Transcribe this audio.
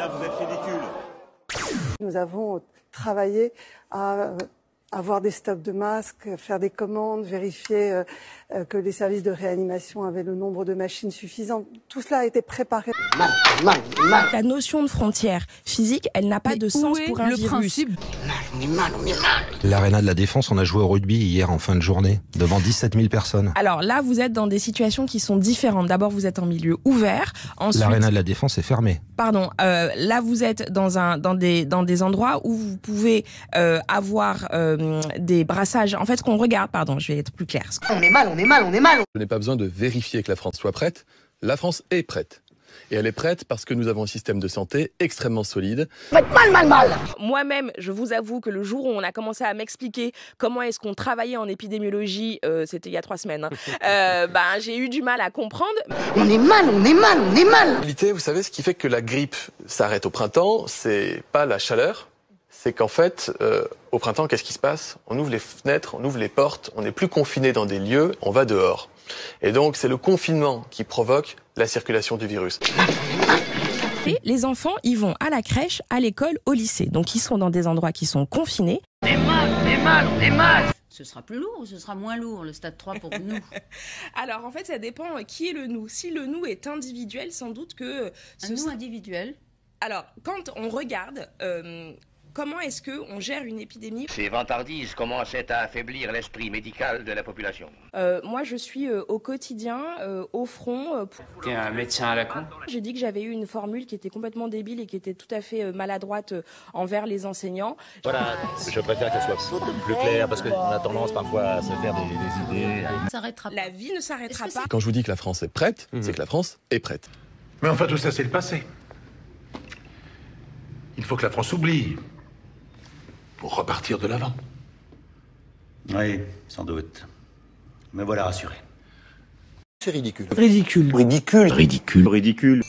Là, vous êtes ridicule. Nous avons travaillé à avoir des stocks de masques, faire des commandes, vérifier que les services de réanimation avaient le nombre de machines suffisant. Tout cela a été préparé. La notion de frontière physique, elle n'a pas de sens pour un virus. Principe On est mal. L'Arena de la Défense, on a joué au rugby hier en fin de journée, devant 17 000 personnes. Alors là, vous êtes dans des situations qui sont différentes. D'abord, vous êtes en milieu ouvert. Ensuite, L'Arena de la Défense est fermée. pardon, là, vous êtes dans des endroits où vous pouvez avoir des brassages. En fait, ce qu'on regarde, pardon, je vais être plus claire. On est mal. Je n'ai pas besoin de vérifier que la France soit prête. La France est prête. Et elle est prête parce que nous avons un système de santé extrêmement solide. Faites mal. Moi-même, je vous avoue que le jour où on a commencé à m'expliquer comment est-ce qu'on travaillait en épidémiologie, c'était il y a 3 semaines, j'ai eu du mal à comprendre. On est mal. En réalité, vous savez, ce qui fait que la grippe s'arrête au printemps, c'est pas la chaleur. C'est qu'en fait, au printemps, qu'est-ce qui se passe? On ouvre les fenêtres, on ouvre les portes, on n'est plus confiné dans des lieux, on va dehors. Et donc, c'est le confinement qui provoque la circulation du virus. Et les enfants, ils vont à la crèche, à l'école, au lycée. Donc, ils sont dans des endroits qui sont confinés. On est mal. Ce sera plus lourd ou ce sera moins lourd, le stade 3 pour nous? Alors, en fait, ça dépend qui est le nous. Si le nous est individuel, sans doute que... Un nous individuel. Alors, quand on regarde... comment est-ce qu'on gère une épidémie? Ces vantardises commençaient à affaiblir l'esprit médical de la population. Moi, je suis au quotidien, au front. T'es un médecin à la con? J'ai dit que j'avais eu une formule qui était complètement débile et qui était tout à fait maladroite envers les enseignants. Voilà, je préfère qu'elle soit plus claire parce qu'on a tendance parfois à se faire des idées. S'arrêtera pas. La vie ne s'arrêtera pas. Quand je vous dis que la France est prête, c'est que la France est prête. Mais enfin, tout ça, c'est le passé. Il faut que la France oublie pour repartir de l'avant. Oui, sans doute. Me voilà rassuré. C'est ridicule. Ridicule. Ridicule.